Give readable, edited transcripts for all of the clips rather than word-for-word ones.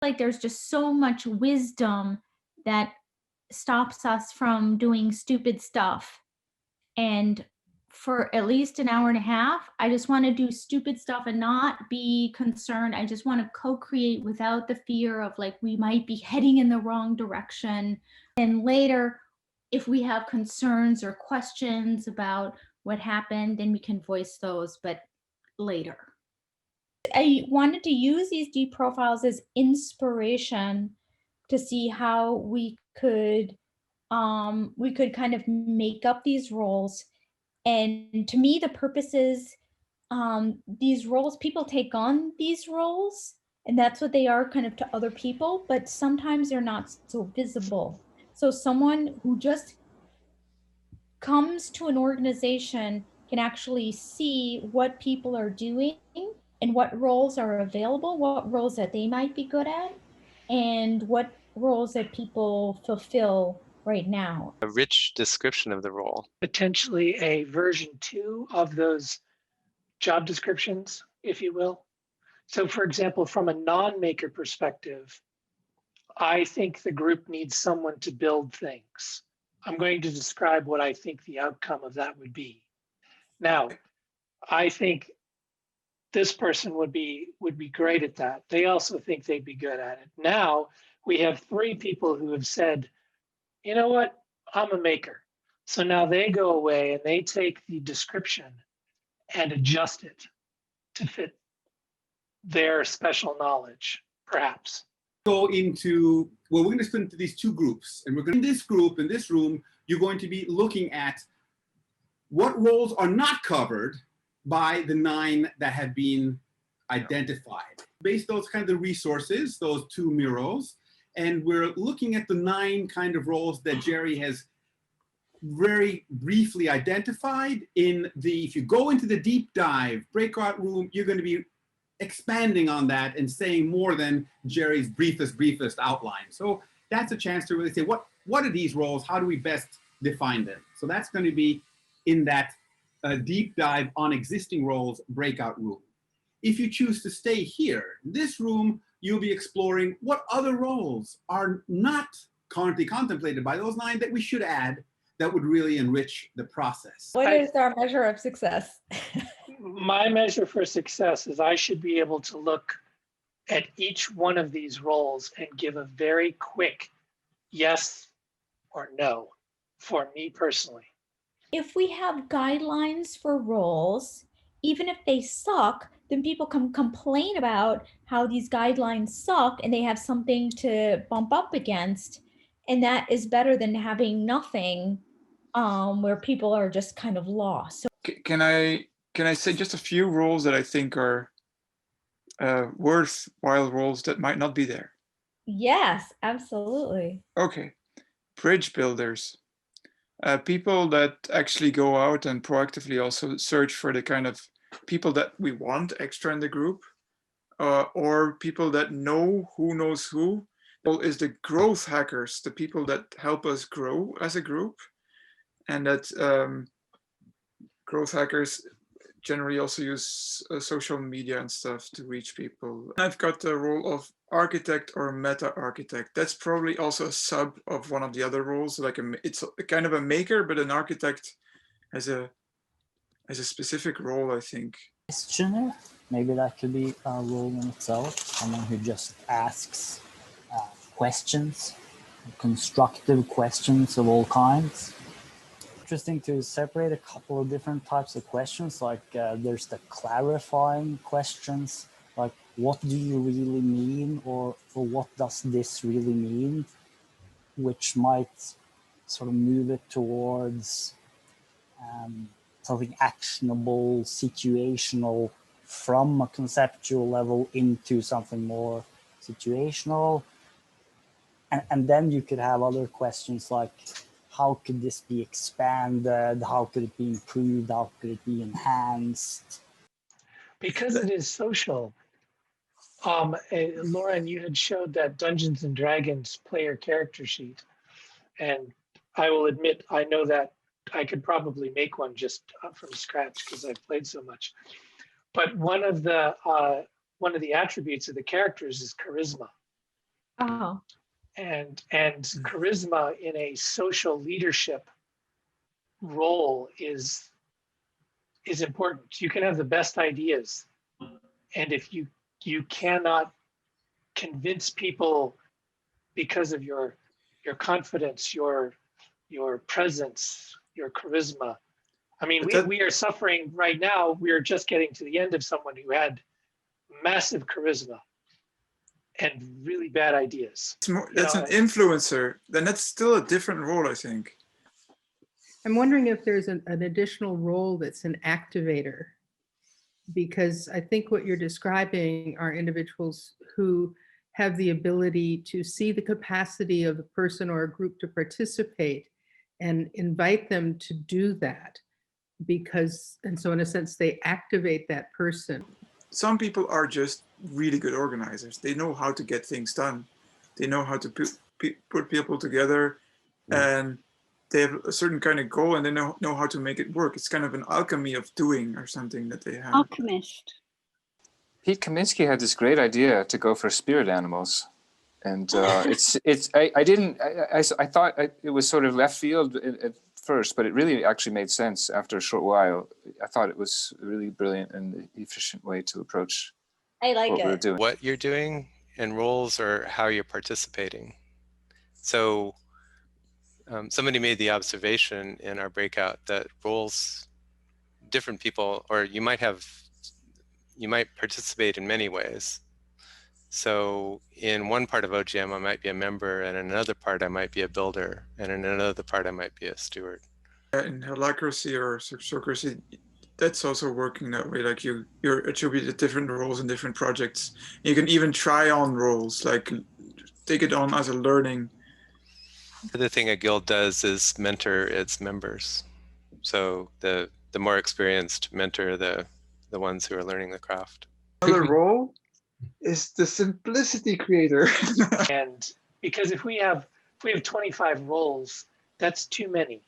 Like there's just so much wisdom that stops us from doing stupid stuff. And for at least an hour and a half, I just want to do stupid stuff and not be concerned. I just want to co-create without the fear of like we might be heading in the wrong direction. And later, if we have concerns or questions about what happened, then we can voice those, but later. I wanted to use these deep profiles as inspiration to see how we could kind of make up these roles. And to me, the purpose is these roles, people take on these roles, and that's what they are kind of to other people, but sometimes they're not so visible. So someone who just comes to an organization can actually see what people are doing and what roles are available, what roles that they might be good at, and what roles that people fulfill right now. A rich description of the role. Potentially a version 2 of those job descriptions, if you will. So for example, from a non-maker perspective, I think the group needs someone to build things. I'm going to describe what I think the outcome of that would be. Now, I think this person would be great at that. They also think they'd be good at it. Now we have 3 people who have said, you know what, I'm a maker. So now they go away and they take the description and adjust it to fit their special knowledge, perhaps. Go into, well, we're going to split into these 2 groups, and we're going to, in this group, in this room, you're going to be looking at what roles are not covered by the 9 that have been identified. Based those kind of the resources, those 2 murals, and we're looking at the 9 kind of roles that Jerry has very briefly identified in the, if you go into the deep dive breakout room, you're going to be expanding on that and saying more than Jerry's briefest outline. So that's a chance to really say, what are these roles? How do we best define them? So that's going to be in that deep dive on existing roles breakout room. If you choose to stay here, in this room, you'll be exploring what other roles are not currently contemplated by those 9 that we should add that would really enrich the process. What is our measure of success? My measure for success is I should be able to look at each one of these roles and give a very quick yes or no for me personally. If we have guidelines for roles, even if they suck, then people can complain about how these guidelines suck and they have something to bump up against. And that is better than having nothing where people are just kind of lost. So can I say just a few roles that I think are worthwhile roles that might not be there? Yes, absolutely. Okay, bridge builders. People that actually go out and proactively also search for the kind of people that we want extra in the group, or people that know who knows who. Well, is the growth hackers, the people that help us grow as a group, and that growth hackers generally also use social media and stuff to reach people. I've got the role of architect or meta architect. That's probably also a sub of one of the other roles. Like it's a kind of a maker, but an architect has a specific role, I think. Questioner, maybe that could be a role in itself. Someone who just asks questions, constructive questions of all kinds. Interesting to separate a couple of different types of questions. Like there's the clarifying questions, like what do you really mean, or what does this really mean, which might sort of move it towards something actionable, situational, from a conceptual level into something more situational. And then you could have other questions like, how could this be expanded? How could it be improved? How could it be enhanced? Because it is social, Lauren, you had showed that Dungeons and Dragons player character sheet. And I will admit, I know that I could probably make one just from scratch because I've played so much. But one of the attributes of the characters is charisma. Oh, and charisma in a social leadership role is important. You can have the best ideas, and if you cannot convince people because of your confidence, your presence, your charisma. I mean, we are suffering right now. We are just getting to the end of someone who had massive charisma and really bad ideas. That's an influencer. Then that's still a different role, I think. I'm wondering if there's an additional role that's an activator, because I think what you're describing are individuals who have the ability to see the capacity of a person or a group to participate and invite them to do that, because, and so in a sense, they activate that person. Some people are just really good organizers. They know how to get things done. They know how to put people together, and they have a certain kind of goal, and they know how to make it work. It's kind of an alchemy of doing or something that they have. Alchemist. Pete Kaminski had this great idea to go for spirit animals, and I thought it was sort of left field at first, but it really actually made sense after a short while. I thought it was a really brilliant and efficient way to approach what we're doing. What you're doing and roles or how you're participating. So somebody made the observation in our breakout that roles, different people, or you might participate in many ways. So in one part of OGM, I might be a member, and in another part, I might be a builder, and in another part, I might be a steward. In holacracy or socracy, that's also working that way. Like you're attributed different roles in different projects. You can even try on roles, like take it on as a learning. The other thing a guild does is mentor its members. So the more experienced mentor the ones who are learning the craft. Another role is the simplicity creator. And because if we have 25 roles, that's too many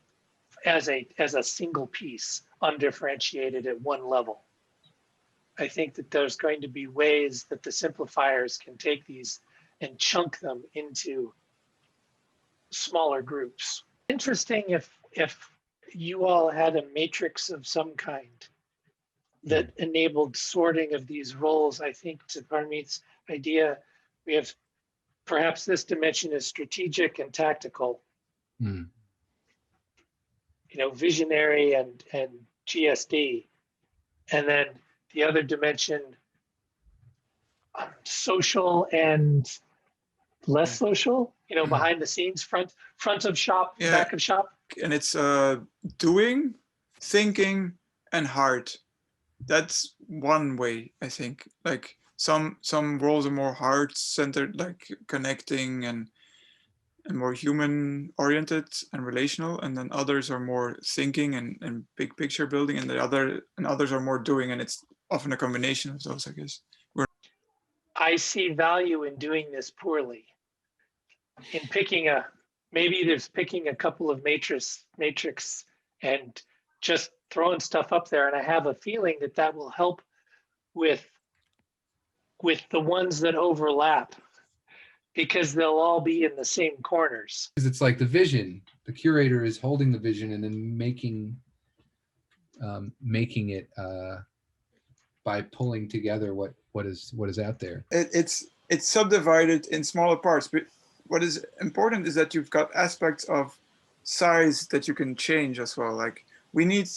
as a single piece, undifferentiated at one level. I think that there's going to be ways that the simplifiers can take these and chunk them into smaller groups. Interesting if you all had a matrix of some kind that enabled sorting of these roles. I think to Parmjit's idea, we have perhaps this dimension is strategic and tactical. You know, visionary and GSD. And then the other dimension, social and less social, you know, behind the scenes, front of shop, back of shop. And it's doing, thinking, and heart. That's one way, I think. Like some roles are more heart-centered, like connecting and more human-oriented and relational, and then others are more thinking and big picture building, and others are more doing, and it's often a combination of those, I guess. I see value in doing this poorly. In picking picking a couple of matrix and just throwing stuff up there, and I have a feeling that will help with the ones that overlap, because they'll all be in the same corners. Because it's like the vision. The curator is holding the vision and then making it by pulling together what is out there. It's subdivided in smaller parts, but what is important is that you've got aspects of size that you can change as well. Like we need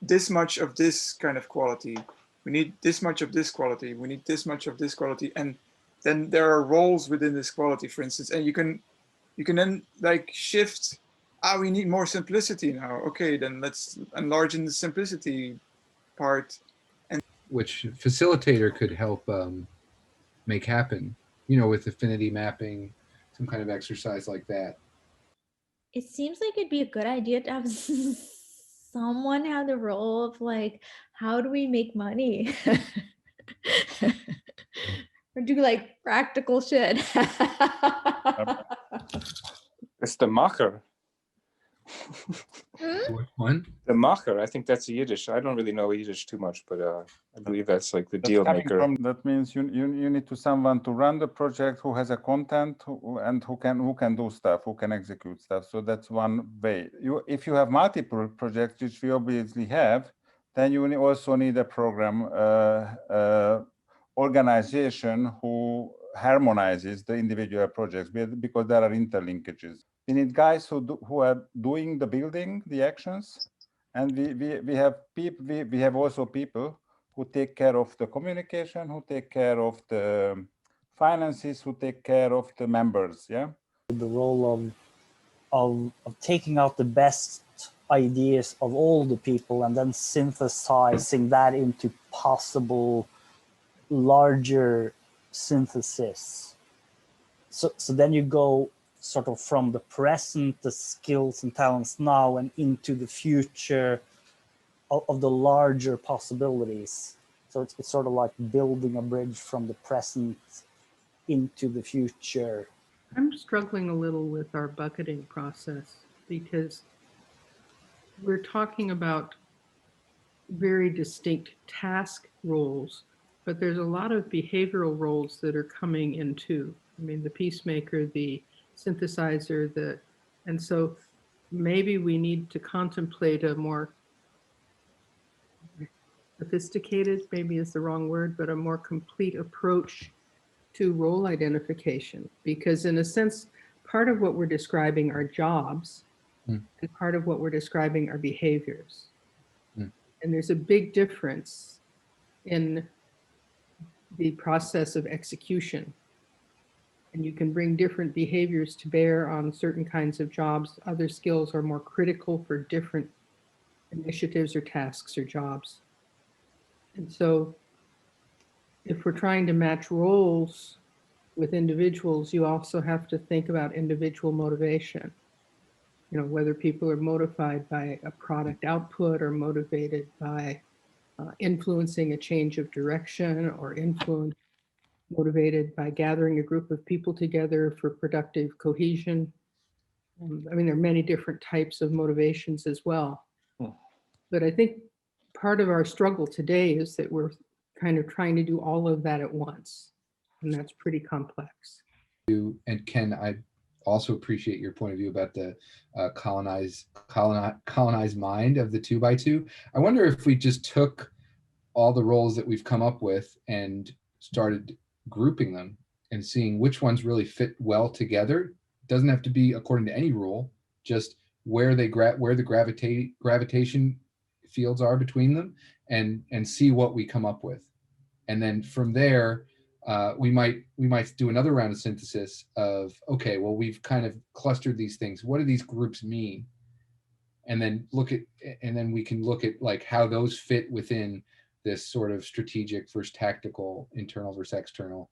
this much of this kind of quality. We need this much of this quality. We need this much of this quality. And then there are roles within this quality, for instance, and you can then like shift. We need more simplicity now. Okay, then let's enlarge in the simplicity part. And which facilitator could help make happen, you know, with affinity mapping, some kind of exercise like that. it seems like it'd be a good idea to have someone have the role of like, how do we make money? Or do like practical shit. It's the macher. Which one? The Macher, I think that's a Yiddish. I don't really know Yiddish too much, but I believe that's like the deal maker. That means you need to someone to run the project who has a content and who can do stuff, who can execute stuff. So that's one way. If you have multiple projects, which we obviously have, then you also need a program organization who harmonizes the individual projects because there are interlinkages. We need guys who are doing the building, the actions, and we have also people who take care of the communication, who take care of the finances, who take care of the members. Yeah. The role of taking out the best ideas of all the people and then synthesizing that into possible larger synthesis. So then you go sort of from the present, the skills and talents now, and into the future of the larger possibilities. So it's sort of like building a bridge from the present into the future. I'm struggling a little with our bucketing process because we're talking about very distinct task roles, but there's a lot of behavioral roles that are coming in too. I mean, the peacemaker, the synthesizer, and so maybe we need to contemplate a more sophisticated, maybe is the wrong word, but a more complete approach to role identification, because in a sense, part of what we're describing are jobs and part of what we're describing are behaviors. And there's a big difference in the process of execution. And you can bring different behaviors to bear on certain kinds of jobs. Other skills are more critical for different initiatives or tasks or jobs. And so if we're trying to match roles with individuals, you also have to think about individual motivation. You know, whether people are motivated by a product output or motivated by influencing a change of direction or motivated by gathering a group of people together for productive cohesion. I mean, there are many different types of motivations as well. But I think part of our struggle today is that we're kind of trying to do all of that at once. And that's pretty complex. And Ken, I also appreciate your point of view about the colonized mind of the 2x2. I wonder if we just took all the roles that we've come up with and started grouping them and seeing which ones really fit well together. It doesn't have to be according to any rule, just where the gravitation fields are between them, and see what we come up with. And then from there, we might do another round of synthesis of, okay, well, we've kind of clustered these things. What do these groups mean? And then we can look at like how those fit within this sort of strategic versus tactical, internal versus external